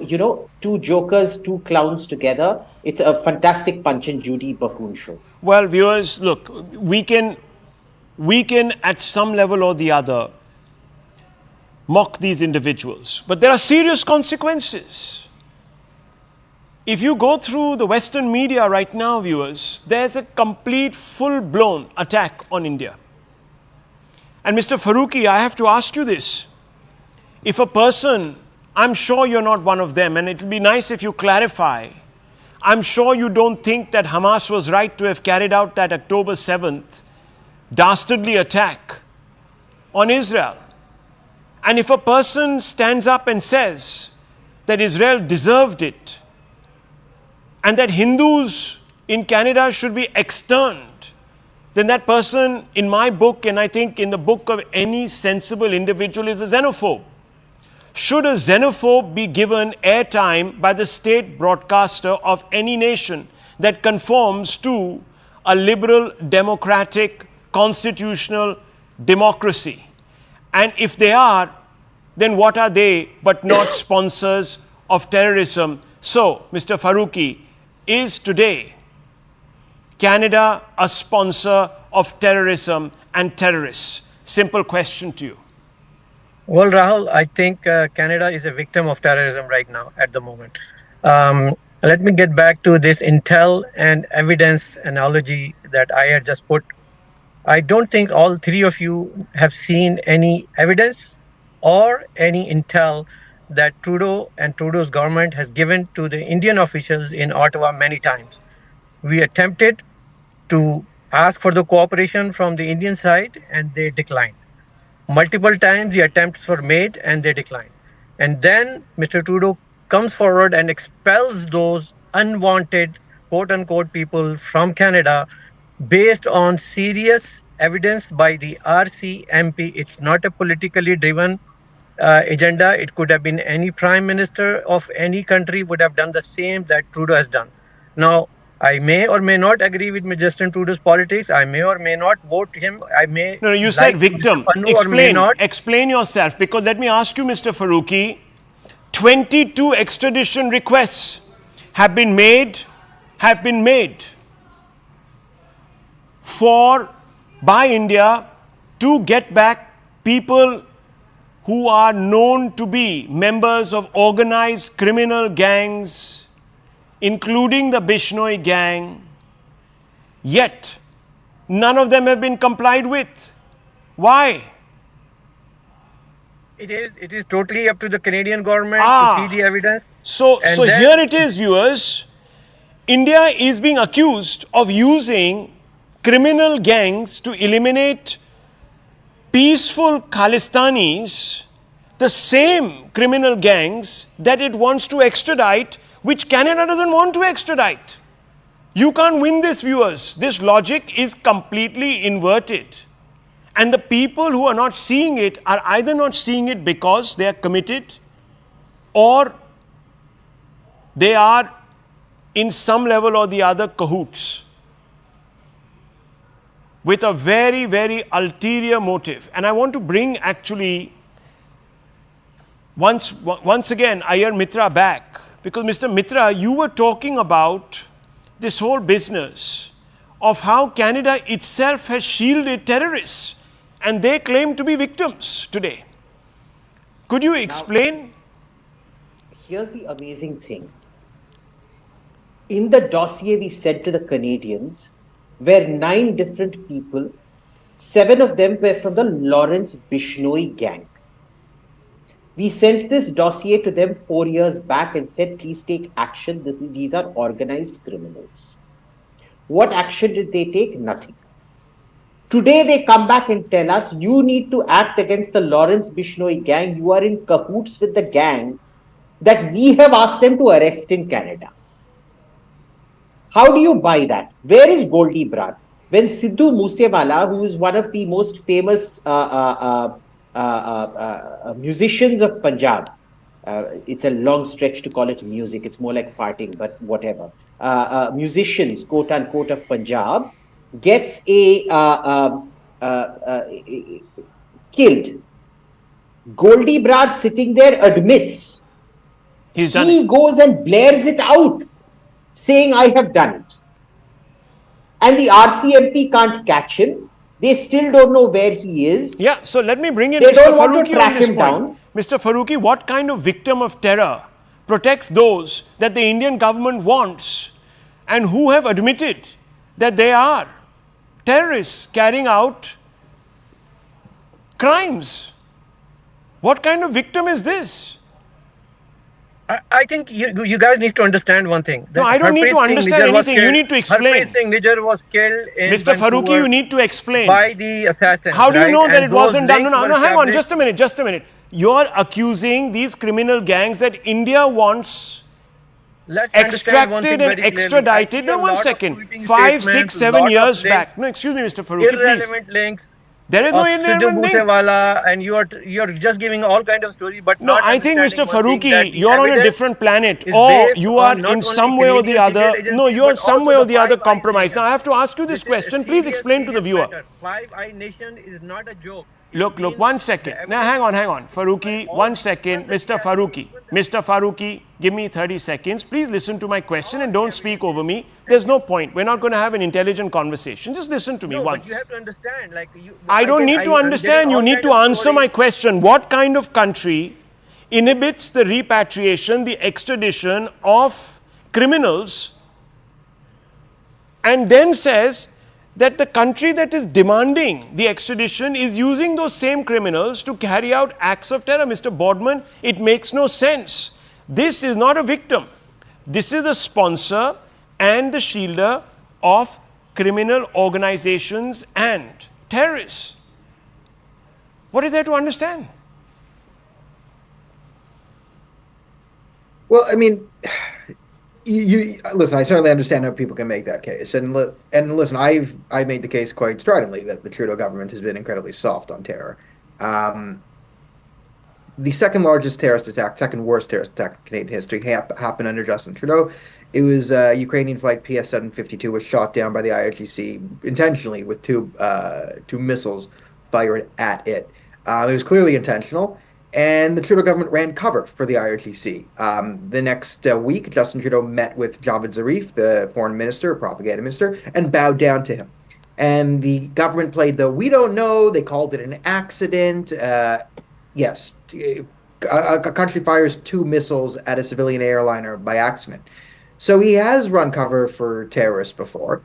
two jokers, two clowns together. It's a fantastic Punch and Judy buffoon show. Well, viewers, look, we can at some level or the other mock these individuals, but there are serious consequences. If you go through the Western media right now, viewers, there's a complete full-blown attack on India. And Mr. Faruqi, I have to ask you this. If a person, I'm sure you're not one of them, and it would be nice if you clarify, I'm sure you don't think that Hamas was right to have carried out that October 7th dastardly attack on Israel. And if a person stands up and says that Israel deserved it and that Hindus in Canada should be externed, then that person, in my book, and I think in the book of any sensible individual, is a xenophobe. Should a xenophobe be given airtime by the state broadcaster of any nation that conforms to a liberal, democratic, constitutional democracy? And if they are, then what are they but not sponsors of terrorism? So, Mr. Faruqi, is today Canada a sponsor of terrorism and terrorists? Simple question to you. Well, Rahul, I think Canada is a victim of terrorism right now at the moment. Let me get back to this intel and evidence analogy that I had just put. I don't think all three of you have seen any evidence or any intel that Trudeau and Trudeau's government has given to the Indian officials in Ottawa many times. We attempted to ask for the cooperation from the Indian side and they declined. Multiple times the attempts were made and they declined. And then Mr. Trudeau comes forward and expels those unwanted, quote unquote, people from Canada based on serious evidence by the RCMP. It's not a politically driven agenda. It could have been any prime minister of any country would have done the same that Trudeau has done. Now, I may or may not agree with Justin Trudeau's politics. I may or may not vote him. I may. No, you said victim. Explain yourself, because let me ask you, Mr. Faruqi, 22 extradition requests have been made by India to get back people who are known to be members of organized criminal gangs, including the Bishnoi gang, yet none of them have been complied with. Why? It is totally up to the Canadian government to see the evidence. So here it is, viewers. India is being accused of using criminal gangs to eliminate peaceful Khalistanis, the same criminal gangs that it wants to extradite, which Canada doesn't want to extradite. You can't win this, viewers. This logic is completely inverted. And the people who are not seeing it are either not seeing it because they are committed, or they are in some level or the other cahoots with a very, very ulterior motive. And I want to bring actually once again Iyer Mitra back, because Mr. Mitra, you were talking about this whole business of how Canada itself has shielded terrorists and they claim to be victims today. Could you explain here's the amazing thing. In the dossier we sent to the Canadians were 9 different people. 7 of them were from the Lawrence Bishnoi gang. We sent this dossier to them 4 years back and said, please take action. These are organized criminals. What action did they take? Nothing. Today they come back and tell us, you need to act against the Lawrence Bishnoi gang. You are in cahoots with the gang that we have asked them to arrest in Canada. How do you buy that? Where is Goldie Brar? When Sidhu Moosewala, who is one of the most famous musicians of Punjab, it's a long stretch to call it music, it's more like farting, but whatever. Musicians, quote unquote, of Punjab, gets killed. Goldie Brar sitting there admits He's done he it. goes and blares it out, saying, I have done it. And the RCMP can't catch him. They still don't know where he is. Yeah, so let me bring in They Mr. don't want to Faruqi on track this him point. down. Mr. Faruqi, what kind of victim of terror protects those that the Indian government wants and who have admitted that they are terrorists carrying out crimes? What kind of victim is this? I think you guys need to understand one thing. No, I don't need to understand anything. You need to explain. Harpreet Singh Nijjar was killed in Mr. Faruqi, Vancouver you need to explain. by the assassins. How do you right? know that And it wasn't those done? No, links no, were no, hang on, established. just a minute. You're accusing these criminal gangs that India wants Let's understand one thing extracted very and clearly. extradited. I see No, a one lot of second. sweeping 5, 6, statements, 7 lot of years links, back. No, excuse me, Mr. Faruqi, please. irrelevant links. There is no of Sidhu irrelevant link. Moosewala, and you're just giving all kind of stories, but No, not I think, Mr. understanding one thing, that Faruqi, the you're on a evidence different planet, is or based you are on not in only some way or the Canadian other. secret No, agencies, you're but some also way or the the other Five Eyes compromised. Now, I Nation. have to ask you this This is a question. Please serious, explain to the serious viewer. matter. Five Eyes Nation is not a joke. It Look, means one second. the Now, hang on. Faruqi, all one the second. people Mr. Faruqi. Mr. Faruqi, give me 30 seconds. Please listen to my question and don't speak over me. There's no point. We're not going to have an intelligent conversation. Just listen to me No, once. but you have to understand. Like I don't need to understand. You need to answer my question. What kind of country inhibits the repatriation, the extradition of criminals and then says that the country that is demanding the extradition is using those same criminals to carry out acts of terror? Mr. Boardman, it makes no sense. This is not a victim. This is a sponsor and the shielder of criminal organizations and terrorists. What is there to understand? Well, I mean, you listen. I certainly understand how people can make that case, and listen. I've made the case quite stridently that the Trudeau government has been incredibly soft on terror. The second worst terrorist attack in Canadian history happened under Justin Trudeau. It was Ukrainian flight PS-752 was shot down by the IRGC intentionally with two missiles fired at it. It was clearly intentional. And the Trudeau government ran cover for the IRGC. The next week, Justin Trudeau met with Javad Zarif, the foreign minister, propaganda minister, and bowed down to him. And the government played the we don't know. They called it an accident. Yes, a country fires 2 missiles at a civilian airliner by accident. So he has run cover for terrorists before.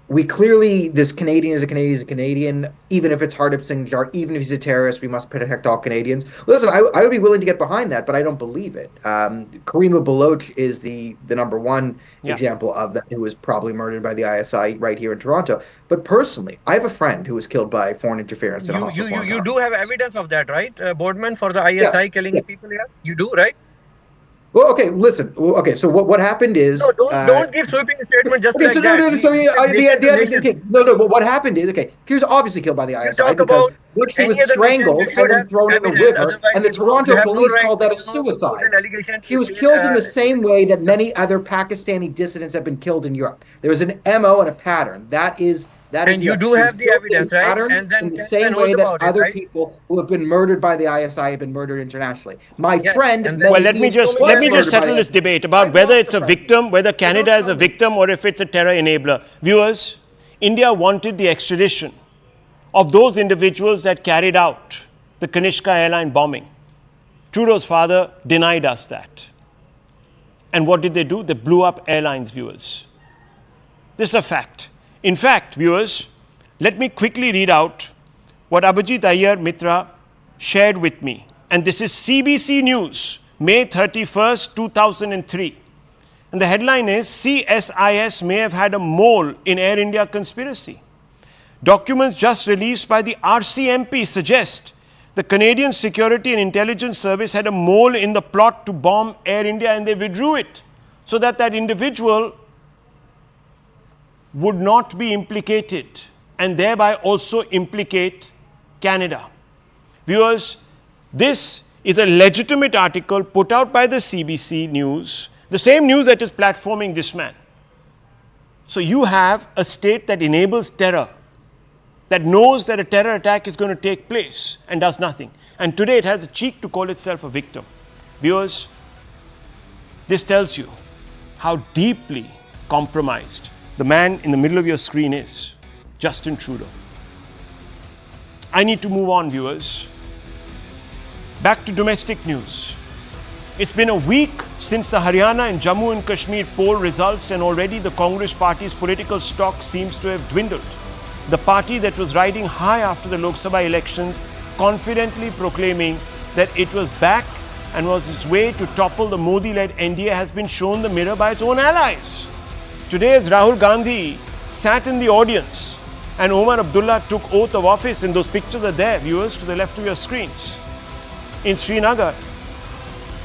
We clearly, this Canadian is a Canadian, even if it's Hardeep Singh Nijjar, even if he's a terrorist, we must protect all Canadians. Listen, I would be willing to get behind that, but I don't believe it. Karima Baloch is the number one example of that, who was probably murdered by the ISI right here in Toronto. But personally, I have a friend who was killed by foreign interference in a hostile foreign You power. do have evidence of that, right? Boardman, for the ISI killing people here? You do, right? Well, okay, listen. Okay, so what happened is... No, don't give sweeping statement just Okay, like so that. what happened is, okay, he was obviously killed by the ISI talk because about he was any other strangled nation, you and should then have thrown in a evidence, river, otherwise and the you Toronto have no police right called that a to suicide. put an allegation He was to killed in it, the same way that many other Pakistani dissidents have been killed in Europe. There was an MO and a pattern. That is And you do have the evidence, right? And then in the same way that other people who have been murdered by the ISI have been murdered internationally. My friend... and then- Well, let me just settle this debate about whether it's a victim, whether Canada is a victim, or if it's a terror enabler. Viewers, India wanted the extradition of those individuals that carried out the Kanishka airline bombing. Trudeau's father denied us that. And what did they do? They blew up airlines, viewers. This is a fact. In fact, viewers, let me quickly read out what Abhijit Iyer Mitra shared with me. And this is CBC News, May 31st, 2003. And the headline is, CSIS may have had a mole in Air India conspiracy. Documents just released by the RCMP suggest the Canadian Security and Intelligence Service had a mole in the plot to bomb Air India, and they withdrew it so that that individual would not be implicated and thereby also implicate Canada. Viewers, this is a legitimate article put out by the CBC News, the same news that is platforming this man. So you have a state that enables terror, that knows that a terror attack is going to take place and does nothing. And today it has the cheek to call itself a victim. Viewers, this tells you how deeply compromised the man in the middle of your screen is, Justin Trudeau. I need to move on, viewers. Back to domestic news. It's been a week since the Haryana and Jammu and Kashmir poll results, and already the Congress party's political stock seems to have dwindled. The party that was riding high after the Lok Sabha elections, confidently proclaiming that it was back and was its way to topple the Modi-led NDA, has been shown the mirror by its own allies. Today, as Rahul Gandhi sat in the audience and Omar Abdullah took oath of office, and those pictures are there, viewers, to the left of your screens. In Srinagar,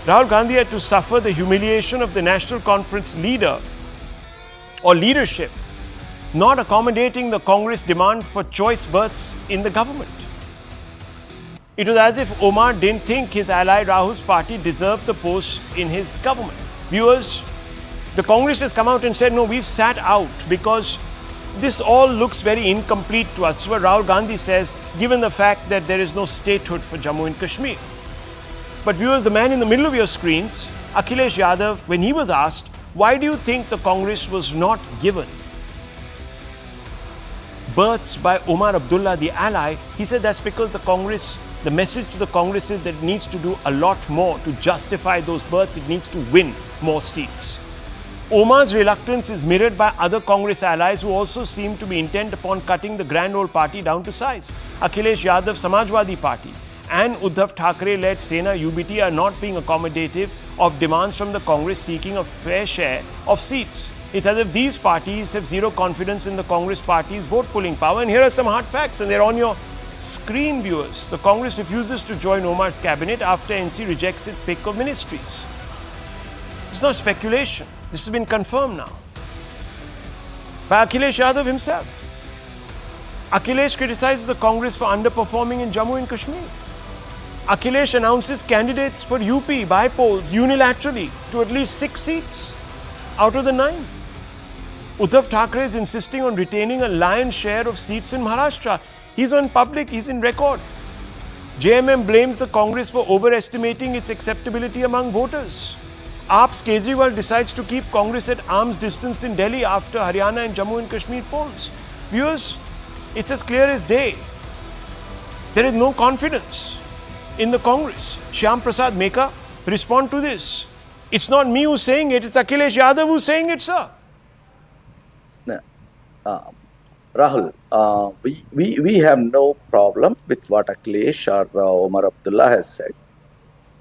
Rahul Gandhi had to suffer the humiliation of the National Conference leader or leadership not accommodating the Congress demand for choice berths in the government. It was as if Omar didn't think his ally Rahul's party deserved the post in his government. Viewers, the Congress has come out and said, no, we've sat out because this all looks very incomplete to us. This is what Rahul Gandhi says, given the fact that there is no statehood for Jammu and Kashmir. But viewers, the man in the middle of your screens, Akhilesh Yadav, when he was asked, why do you think the Congress was not given berths by Omar Abdullah, the ally, he said that's because the message to the Congress is that it needs to do a lot more to justify those berths. It needs to win more seats. Omar's reluctance is mirrored by other Congress allies who also seem to be intent upon cutting the grand old party down to size. Akhilesh Yadav, Samajwadi Party, and Uddhav Thackeray-led Sena UBT are not being accommodative of demands from the Congress seeking a fair share of seats. It's as if these parties have zero confidence in the Congress party's vote-pulling power. And here are some hard facts, and they're on your screen, viewers. The Congress refuses to join Omar's cabinet after NC rejects its pick of ministries. This is not speculation. This has been confirmed now by Akhilesh Yadav himself. Akhilesh criticizes the Congress for underperforming in Jammu and Kashmir. Akhilesh announces candidates for UP by polls unilaterally to at least 6 seats out of the 9. Uddhav Thackeray is insisting on retaining a lion's share of seats in Maharashtra. He's on public, he's in record. JMM blames the Congress for overestimating its acceptability among voters. AAP's Kejriwal decides to keep Congress at arm's distance in Delhi after Haryana and Jammu and Kashmir polls. Viewers, it's as clear as day. There is no confidence in the Congress. Shyam Prasad Meka, respond to this. It's not me who's saying it, it's Akhilesh Yadav who's saying it, sir. Rahul, we have no problem with what Akhilesh or Omar Abdullah has said.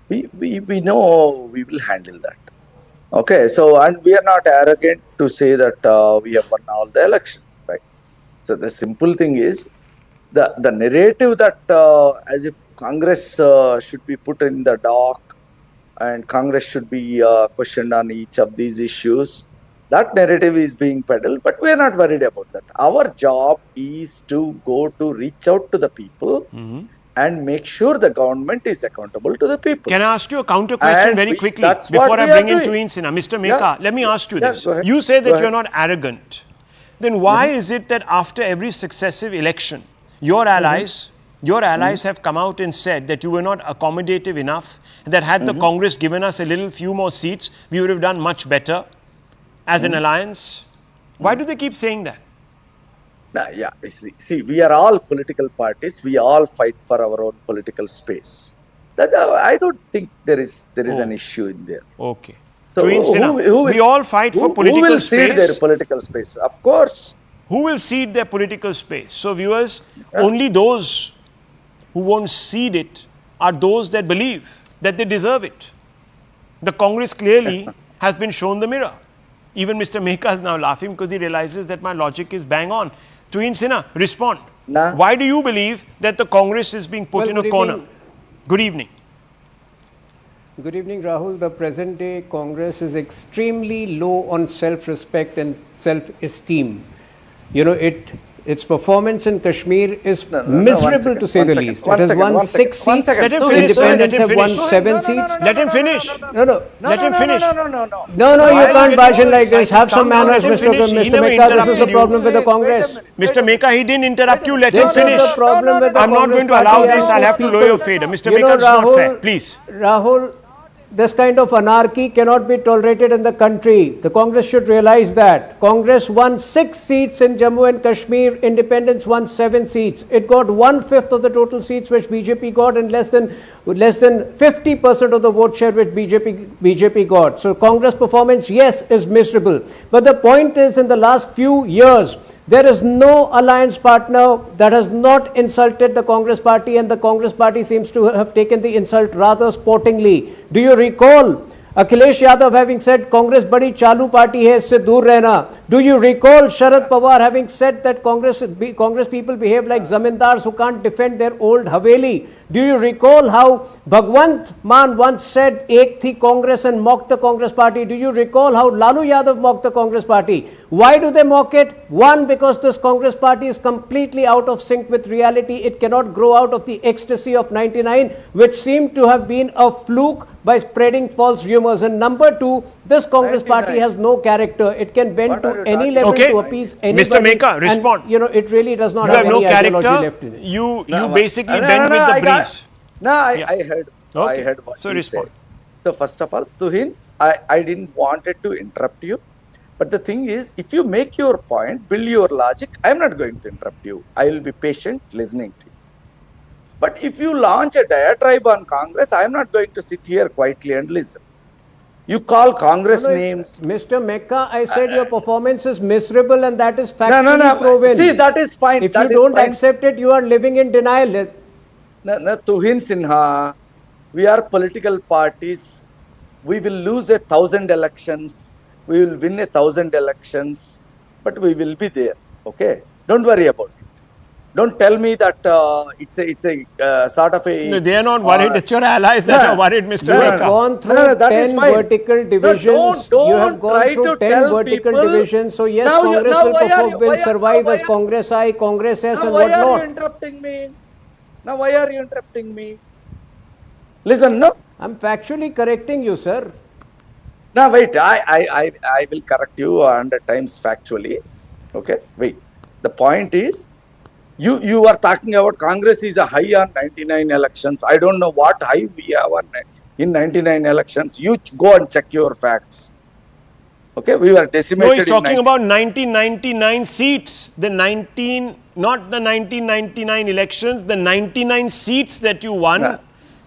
We know we will handle that. Okay, so, and we are not arrogant to say that we have won all the elections, right? So the simple thing is, the narrative that as if Congress should be put in the dock and Congress should be questioned on each of these issues, that narrative is being peddled, but we are not worried about that. Our job is to go to reach out to the people and make sure the government is accountable to the people. Can I ask you a counter question very quickly before I bring in Tween Sinha? Mr. Meka, let me ask you this. You say that you're not arrogant. Then why is it that after every successive election, your allies have come out and said that you were not accommodative enough, and that had the Congress given us a few more seats, we would have done much better as an alliance? Why do they keep saying that? Yeah, see, we are all political parties. We all fight for our own political space. I don't think there is an issue in there. Okay. So Twin Sinha, we all fight for who political will cede space. their political space? Of course. Who will cede their political space? So, viewers, only those who won't cede it are those that believe that they deserve it. The Congress clearly has been shown the mirror. Even Mr. Meka is now laughing because he realizes that my logic is bang on. Twin Sinha, respond. Nah. Why do you believe that the Congress is being put in a corner? Good evening. Good evening, Rahul. The present day Congress is extremely low on self-respect and self-esteem. You know, its performance in Kashmir is miserable to say the least. It has won 6 seats. Let him finish. Independents have won 7 seats. Let him finish. No, Let him finish. you can't bashing like this. Have some manners, Mr. Meka. This is the problem with the Congress. Mr. Meka, he didn't interrupt you. Let him This is finish. the problem with the I'm not Congress going to allow party. this. I'll have to lower your fader. Mr. You know, Meka, it's not Rahul- fair. Please. Rahul, this kind of anarchy cannot be tolerated in the country. The Congress should realize that. Congress won 6 seats in Jammu and Kashmir. Independents won 7 seats. It got 1/5 of the total seats which BJP got and less than 50% of the vote share which BJP got. So Congress performance, yes, is miserable. But the point is, in the last few years, there is no alliance partner that has not insulted the Congress party, and the Congress party seems to have taken the insult rather sportingly. Do you recall Akhilesh Yadav having said, Congress badi chalu party hai, isse dur rehna? Do you recall Sharad Pawar having said that Congress people behave like zamindars who can't defend their old Haveli? Do you recall how Bhagwant Maan once said, Ek thi Congress, and mocked the Congress party? Do you recall how Lalu Yadav mocked the Congress party? Why do they mock it? One, because this Congress party is completely out of sync with reality. It cannot grow out of the ecstasy of 99, which seemed to have been a fluke by spreading false rumors. And number two, this Congress party has no character. It can bend to any level Okay. to appease anybody. Mr. Meka, respond. And, you know, it really does not You have have no any ideology character. left in it. You No, basically no, bend no, with I the got- breeze. No, Yeah. I heard. I Okay. heard what So you respond. said. So first of all, Tuhin, I didn't wanted to interrupt you, but the thing is, if you make your point, build your logic, I'm not going to interrupt you. I will be patient listening to you. But if you launch a diatribe on Congress, I'm not going to sit here quietly and listen. You call Congress names. Mr. Meka, I said your performance is miserable, and that is No, factually proven. See, that is fine. If that you is don't fine. accept it, you are living in denial. No, Tuhin Sinha, we are political parties. We will lose 1,000 elections. We will win 1,000 elections, but we will be there. Okay, don't worry about it. Don't tell me that it's a sort of a. No, they are not worried. It's your allies that are worried, Mr. You have Meka. gone through No, that is 10 fine. vertical divisions. don't You have gone try through to 10 tell vertical people- divisions. So yes, Now you- Congress now will, why are perform, you- will why are- survive why as are- Congress I, Congress S, Now, and why are whatnot. you interrupting me? Now, why are you interrupting me? Listen, no. I'm factually correcting you, sir. Now, wait. I will correct you 100 times factually. Okay, wait. The point is, you are talking about Congress is a high on 99 elections. I don't know what high we have on in 99 elections. You go and check your facts. Okay, we were decimated. No, he's in talking about 1999 seats. The 19, not the 1999 elections, the 99 seats that you won. Nah.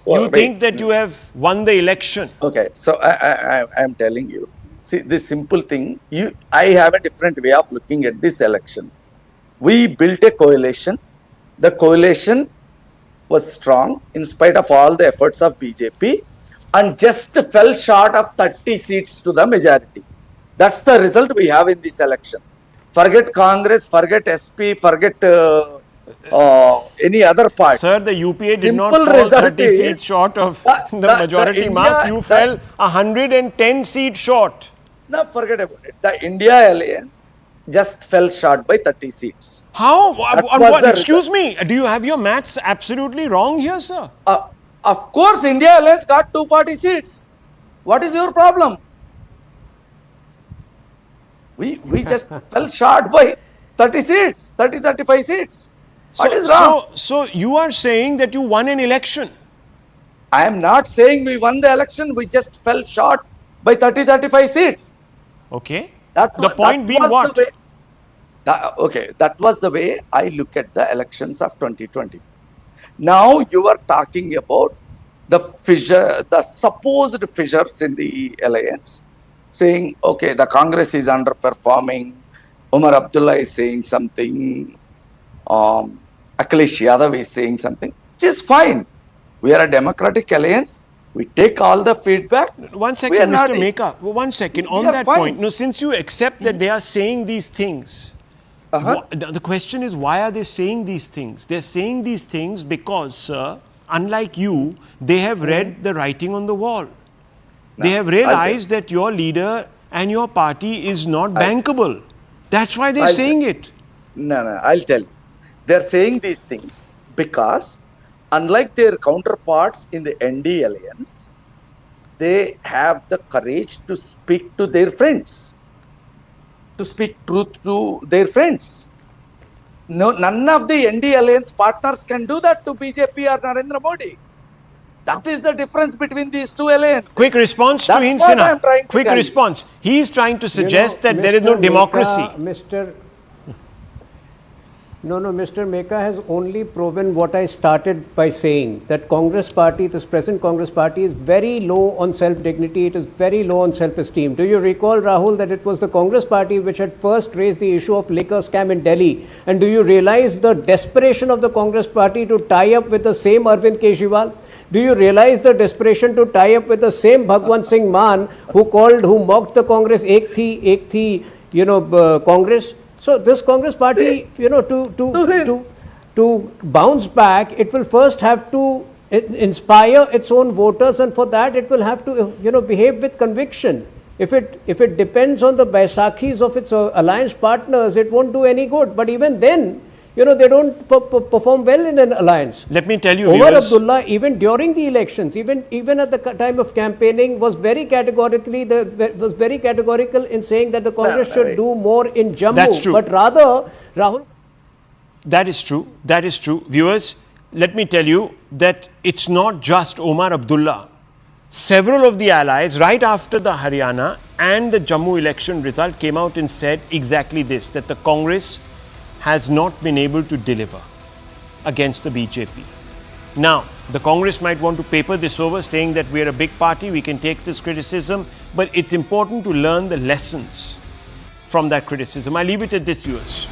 Well, You wait. think that you have won the election. Okay, so I am telling you. See, this simple thing. I have a different way of looking at this election. We built a coalition. The coalition was strong in spite of all the efforts of BJP and just fell short of 30 seats to the majority. That's the result we have in this election. Forget Congress, forget SP, forget any other party. Sir, the UPA did not Simple fall result 30 feet is- short of the the majority mark. India- You fell 110 seats short. Now forget about it. The India alliance just fell short by 30 seats. How? That On was what? the Excuse me. Do you have your maths absolutely wrong here, sir? Of course, India alliance got 240 seats. What is your problem? We just fell short by 30 seats, 35 seats. What is wrong? So you are saying that you won an election. I am not saying we won the election. We just fell short by 35 seats. Okay. That The point being was the what? way- that was the way I look at the elections of 2020. Now you are talking about the fissure, the supposed fissures in the alliance, saying, okay, the Congress is underperforming, Omar Abdullah is saying something, Akhilesh Yadav is saying something, which is fine. We are a democratic alliance. We take all the feedback. One second, Mr. Meka. One second. On that fine. point, no, since you accept that they are saying these things, the question is, why are they saying these things? They're saying these things because, sir, unlike you, they have read the writing on the wall. They have realized that your leader and your party is not bankable. That's why they're saying it. No, I'll tell you. They're saying these things because, unlike their counterparts in the ND alliance, they have the courage to speak to their friends, to speak truth to their friends. No, none of the ND alliance partners can do that to BJP or Narendra Modi. That is the difference between these two alliances. Quick response to Hind Sinha. Quick response. He is trying to suggest that there is no democracy. Mr. Meka has only proven what I started by saying, that Congress party, this present Congress party is very low on self-dignity, it is very low on self-esteem. Do you recall, Rahul, that it was the Congress party which had first raised the issue of liquor scam in Delhi? And do you realize the desperation of the Congress party to tie up with the same Arvind Kejriwal? Do you realize the desperation to tie up with the same Bhagwant Singh Mann who mocked the Congress, Ek thi, Congress? So this Congress party, to bounce back, it will first have to inspire its own voters, and for that it will have to, behave with conviction. If it depends on the Baisakhis of its alliance partners, it won't do any good. But even then, they don't perform well in an alliance. Let me tell you, Omar Abdullah, even during the elections, even at the time of campaigning, was very categorical in saying that the Congress should do more in Jammu. That's true. But rather, Rahul. That is true. That is true. Viewers, let me tell you that it's not just Omar Abdullah. Several of the allies, right after the Haryana and the Jammu election result, came out and said exactly this, that the Congress has not been able to deliver against the BJP. Now, the Congress might want to paper this over, saying that we are a big party, we can take this criticism, but it's important to learn the lessons from that criticism. I leave it at this, viewers.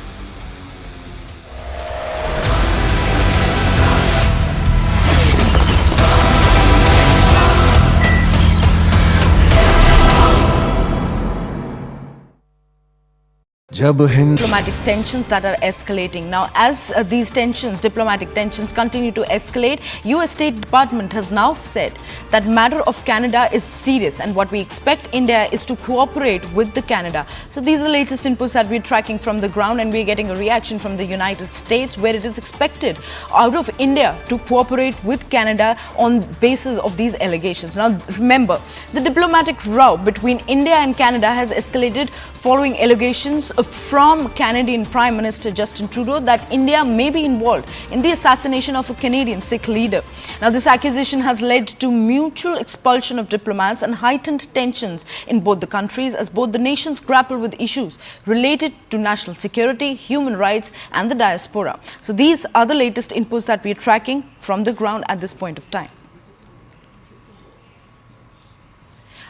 Diplomatic tensions that are escalating. Now, as these diplomatic tensions continue to escalate, US State Department has now said that matter of Canada is serious, and what we expect India is to cooperate with the Canada. So these are the latest inputs that we're tracking from the ground, and we're getting a reaction from the United States, where it is expected out of India to cooperate with Canada on basis of these allegations. Now, remember, the diplomatic row between India and Canada has escalated following allegations from Canadian Prime Minister Justin Trudeau that India may be involved in the assassination of a Canadian Sikh leader. Now, this accusation has led to mutual expulsion of diplomats and heightened tensions in both the countries, as both the nations grapple with issues related to national security, human rights and the diaspora. So these are the latest inputs that we are tracking from the ground at this point of time.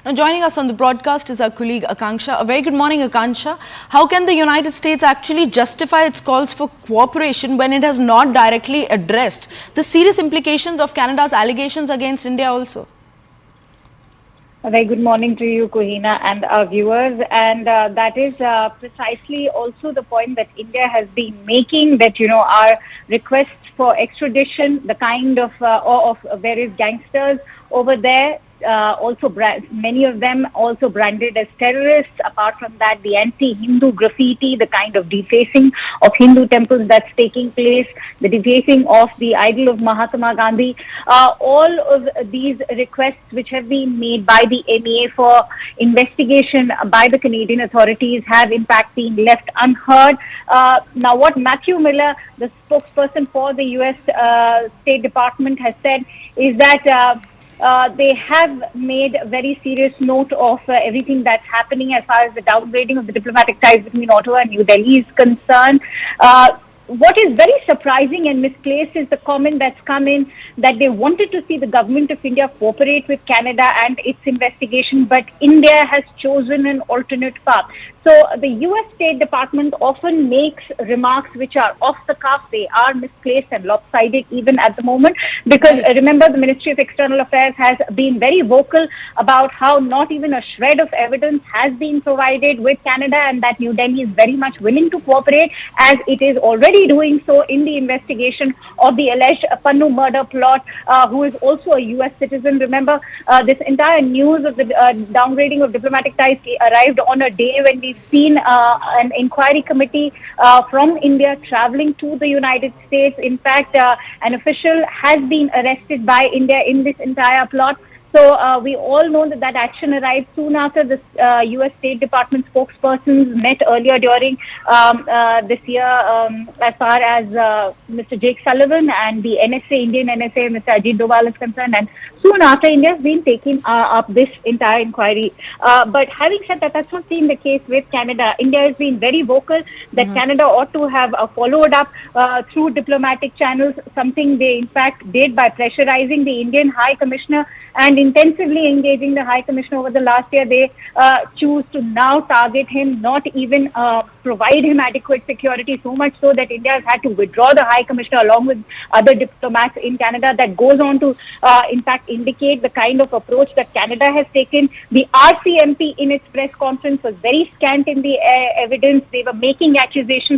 Now, joining us on the broadcast is our colleague Akanksha. A very good morning, Akanksha. How can the United States actually justify its calls for cooperation when it has not directly addressed the serious implications of Canada's allegations against India also? A very good morning to you, Kohina, and our viewers. And that is precisely also the point that India has been making, that, our requests for extradition, the kind of various gangsters over there, many of them also branded as terrorists. Apart from that, the anti-Hindu graffiti, the kind of defacing of Hindu temples that's taking place, the defacing of the idol of Mahatma Gandhi, all of these requests which have been made by the MEA for investigation by the Canadian authorities have in fact been left unheard. Now, what Matthew Miller, the spokesperson for the US State Department, has said is that they have made a very serious note of everything that's happening as far as the downgrading of the diplomatic ties between Ottawa and New Delhi is concerned. what is very surprising and misplaced is the comment that's come in that they wanted to see the government of India cooperate with Canada and its investigation, but India has chosen an alternate path. So the US State Department often makes remarks which are off the cuff. They are misplaced and lopsided even at the moment, because remember, the Ministry of External Affairs has been very vocal about how not even a shred of evidence has been provided with Canada, and that New Delhi is very much willing to cooperate, as it is already doing so in the investigation of the alleged Pannu murder plot, who is also a US citizen. Remember, this entire news of the downgrading of diplomatic ties arrived on a day when we've seen an inquiry committee from India traveling to the United States. In fact, an official has been arrested by India in this entire plot. So we all know that that action arrived soon after the U.S. State Department spokespersons met earlier during this year, as far as Mr. Jake Sullivan and the NSA, Indian NSA, Mr. Ajit Doval is concerned, and soon after India has been taking up this entire inquiry. But having said that, that's not been the case with Canada. India has been very vocal that Canada ought to have followed up through diplomatic channels, something they in fact did by pressurizing the Indian High Commissioner and intensively engaging the High Commissioner over the last year. They choose to now target him, not even provide him adequate security, so much so that India has had to withdraw the High Commissioner along with other diplomats in Canada. That goes on to, in fact, indicate the kind of approach that Canada has taken. The RCMP in its press conference was very scant in the evidence. They were making accusations